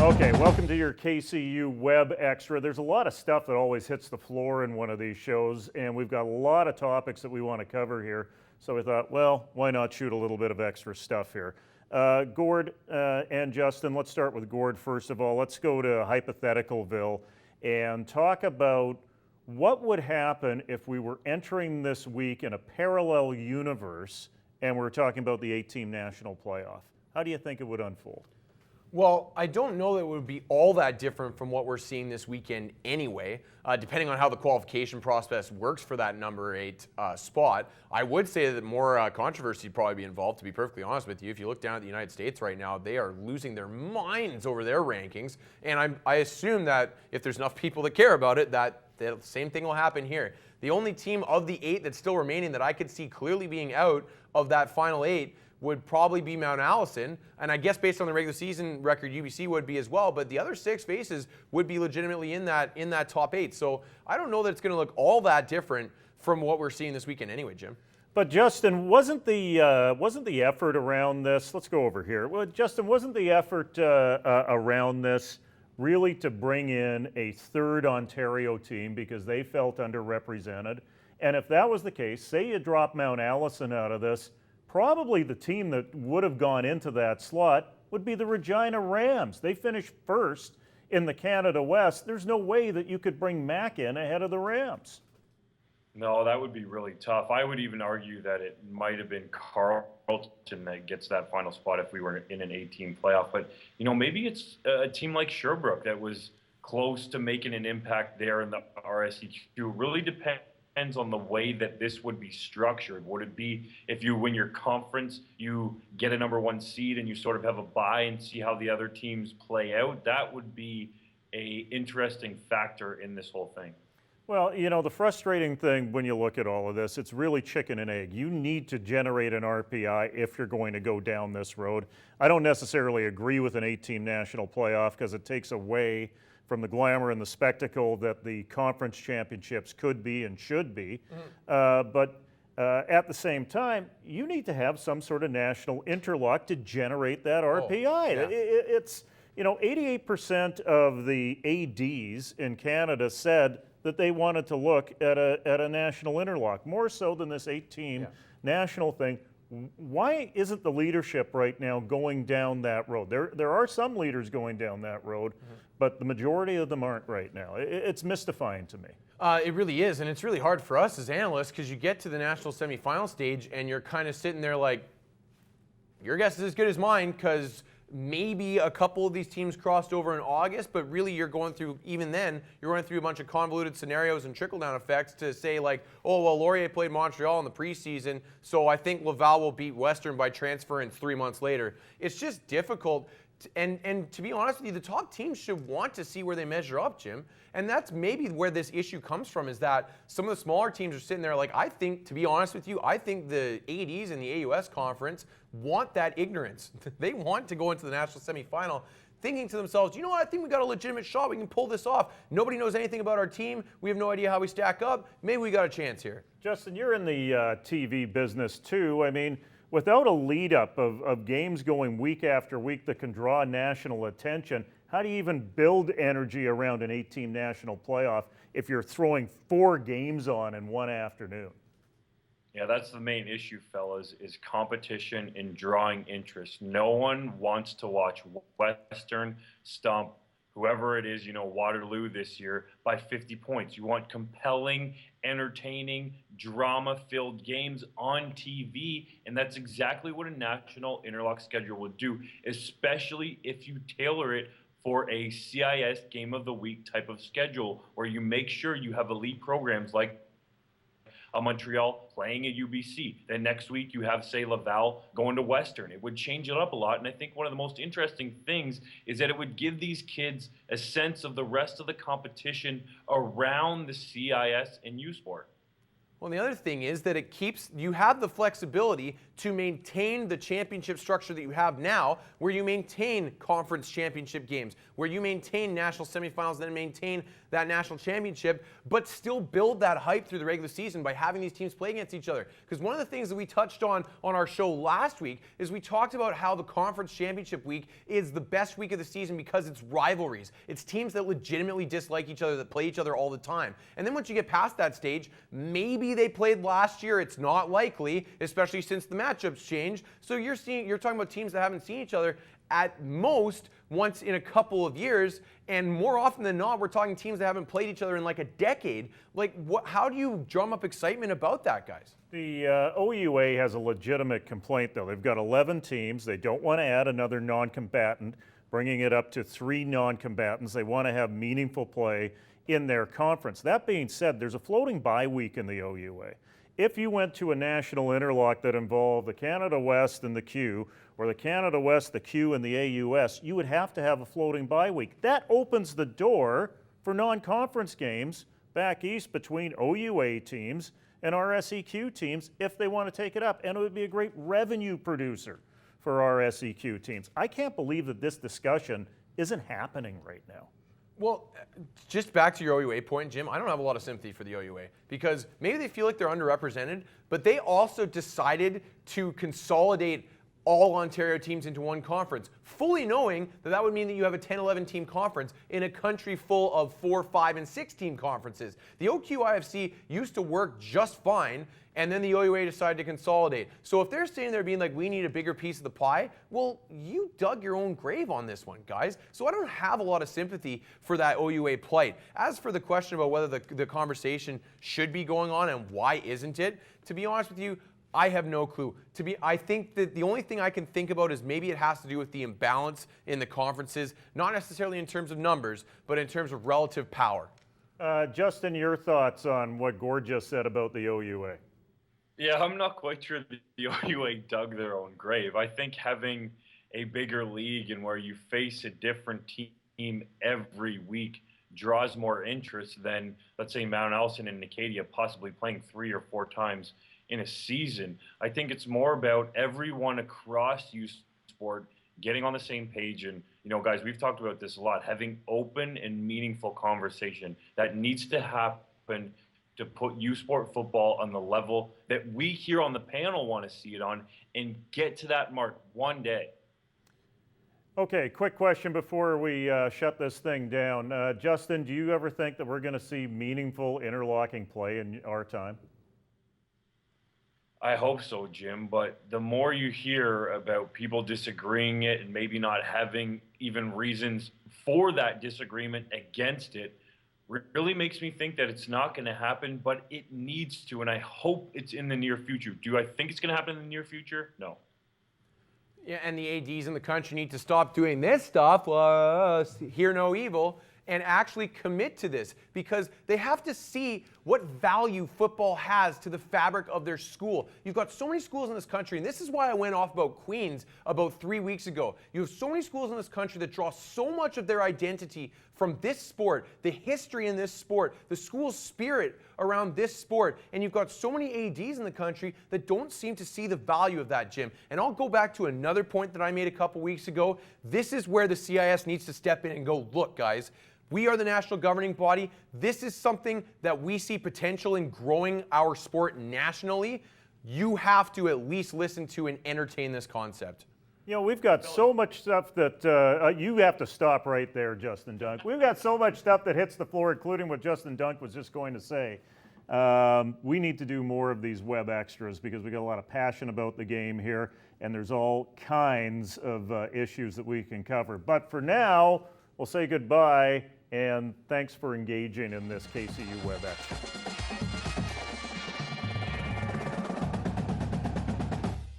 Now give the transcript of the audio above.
Okay, welcome to your KCU Web Extra. There's a lot of stuff that always hits the floor in one of these shows, and we've got a lot of topics that we want to cover here. So we thought, well, why not shoot a little bit of extra stuff here? Gord and Justin, let's start with Gord first of all. Let's go to Hypotheticalville and talk about what would happen if we were entering this week in a parallel universe and we're talking about the 8-team national playoff. How do you think it would unfold? Well, I don't know that it would be all that different from what we're seeing this weekend anyway, depending on how the qualification process works for that number 8 spot. I would say that more controversy would probably be involved, to be perfectly honest with you. If you look down at the United States right now, they are losing their minds over their rankings, and I assume that if there's enough people that care about it, that the same thing will happen here. The only team of the 8 that's still remaining that I could see clearly being out of that final 8 would probably be Mount Allison, and I guess based on the regular season record, UBC would be as well, but the other 6 faces would be legitimately in that top 8. So I don't know that it's going to look all that different from what we're seeing this weekend anyway, Jim. But Justin, wasn't the effort around this, let's go over here. Well, Justin, wasn't the effort around this really to bring in a third Ontario team because they felt underrepresented? And if that was the case, say you drop Mount Allison out of this, probably the team that would have gone into that slot would be the Regina Rams. They finished first in the Canada West. There's no way that you could bring Mac in ahead of the Rams. No, that would be really tough. I would even argue that it might have been Carleton that gets that final spot if we were in an 8-team playoff. But, maybe it's a team like Sherbrooke that was close to making an impact there in the RSEQ. It really depends on the way that this would be structured. Would it be if you win your conference, you get a number 1 seed and you sort of have a bye and see how the other teams play out? That would be an interesting factor in this whole thing. Well, the frustrating thing when you look at all of this, it's really chicken and egg. You need to generate an RPI if you're going to go down this road. I don't necessarily agree with an 8-team national playoff because it takes away from the glamour and the spectacle that the conference championships could be and should be. But at the same time, you need to have some sort of national interlock to generate that RPI. Yeah. It's, 88% of the ADs in Canada said that they wanted to look at a national interlock, more so than this 8-team national thing. Why isn't the leadership right now going down that road? There are some leaders going down that road, but the majority of them aren't right now. It's mystifying to me. It really is, and it's really hard for us as analysts because you get to the national semifinal stage and you're kind of sitting there like, your guess is as good as mine because maybe a couple of these teams crossed over in August, but really you're going through, even then, you're going through a bunch of convoluted scenarios and trickle-down effects to say like, oh, well, Laurier played Montreal in the preseason, so I think Laval will beat Western by transference 3 months later. It's just difficult. And to be honest with you, the top teams should want to see where they measure up, Jim. And that's maybe where this issue comes from, is that some of the smaller teams are sitting there like, I think, to be honest with you, I think the ADs in the AUS conference want that ignorance. They want to go into the national semifinal thinking to themselves, you know what, I think we got a legitimate shot. We can pull this off. Nobody knows anything about our team. We have no idea how we stack up. Maybe we got a chance here. Justin, you're in the TV business too. I mean, without a lead up of games going week after week that can draw national attention, how do you even build energy around an 8-team national playoff if you're throwing 4 games on in one afternoon? Yeah, that's the main issue, fellas, is competition and drawing interest. No one wants to watch Western stomp whoever it is, Waterloo this year by 50 points. You want compelling, entertaining, drama-filled games on TV, and that's exactly what a national interlock schedule would do, especially if you tailor it for a CIS Game of the Week type of schedule where you make sure you have elite programs like Montreal playing at UBC. Then next week you have, say, Laval going to Western. It would change it up a lot, and I think one of the most interesting things is that it would give these kids a sense of the rest of the competition around the CIS and U Sport. Well, the other thing is that you have the flexibility to maintain the championship structure that you have now, where you maintain conference championship games, where you maintain national semifinals, then maintain that national championship, but still build that hype through the regular season by having these teams play against each other. Because one of the things that we touched on our show last week is we talked about how the conference championship week is the best week of the season because it's rivalries. It's teams that legitimately dislike each other, that play each other all the time. And then once you get past that stage, maybe they played last year. It's not likely, especially since the matchups changed. So you're talking about teams that haven't seen each other at most once in a couple of years, and more often than not, we're talking teams that haven't played each other in like a decade. Like, how do you drum up excitement about that, guys? The OUA has a legitimate complaint, though. They've got 11 teams. They don't want to add another non-combatant, bringing it up to 3 non-combatants. They want to have meaningful play in their conference. That being said, there's a floating bye week in the OUA. If you went to a national interlock that involved the Canada West and the Q, or the Canada West, the Q, and the AUS, you would have to have a floating bye week. That opens the door for non-conference games back east between OUA teams and RSEQ teams if they want to take it up, and it would be a great revenue producer for RSEQ teams. I can't believe that this discussion isn't happening right now. Well, just back to your OUA point, Jim, I don't have a lot of sympathy for the OUA because maybe they feel like they're underrepresented, but they also decided to consolidate all Ontario teams into one conference, fully knowing that that would mean that you have a 10-11 team conference in a country full of 4, 5, and 6 team conferences. The OQIFC used to work just fine, and then the OUA decided to consolidate. So if they're sitting there being like, we need a bigger piece of the pie, well, you dug your own grave on this one, guys. So I don't have a lot of sympathy for that OUA plight. As for the question about whether the conversation should be going on and why isn't it, to be honest with you, I have no clue. I think that the only thing I can think about is maybe it has to do with the imbalance in the conferences, not necessarily in terms of numbers, but in terms of relative power. Justin, your thoughts on what Gord just said about the OUA? Yeah, I'm not quite sure the OUA dug their own grave. I think having a bigger league and where you face a different team every week draws more interest than, let's say, Mount Allison and Nicadia possibly playing 3 or 4 times in a season. I think it's more about everyone across youth sport getting on the same page. And, you know, guys, we've talked about this a lot, having open and meaningful conversation that needs to happen to put youth sport football on the level that we here on the panel want to see it on and get to that mark one day. Okay, quick question before we shut this thing down. Justin, do you ever think that we're going to see meaningful interlocking play in our time? I hope so, Jim, but the more you hear about people disagreeing it and maybe not having even reasons for that disagreement against it, really makes me think that it's not going to happen, but it needs to, and I hope it's in the near future. Do I think it's going to happen in the near future? No. Yeah, and the ADs in the country need to stop doing this stuff, hear no evil, and actually commit to this because they have to see what value football has to the fabric of their school. You've got so many schools in this country, and this is why I went off about Queens about 3 weeks ago. You have so many schools in this country that draw so much of their identity from this sport, the history in this sport, the school spirit around this sport, and you've got so many ADs in the country that don't seem to see the value of that, Jim. And I'll go back to another point that I made a couple weeks ago. This is where the CIS needs to step in and go, look, guys, we are the national governing body. This is something that we see potential in growing our sport nationally. You have to at least listen to and entertain this concept. You know, we've got so much stuff that you have to stop right there, Justin Dunk. We've got so much stuff that hits the floor, including what Justin Dunk was just going to say. We need to do more of these web extras because we got a lot of passion about the game here, and there's all kinds of issues that we can cover. But for now, we'll say goodbye, and thanks for engaging in this KCU Web Extra.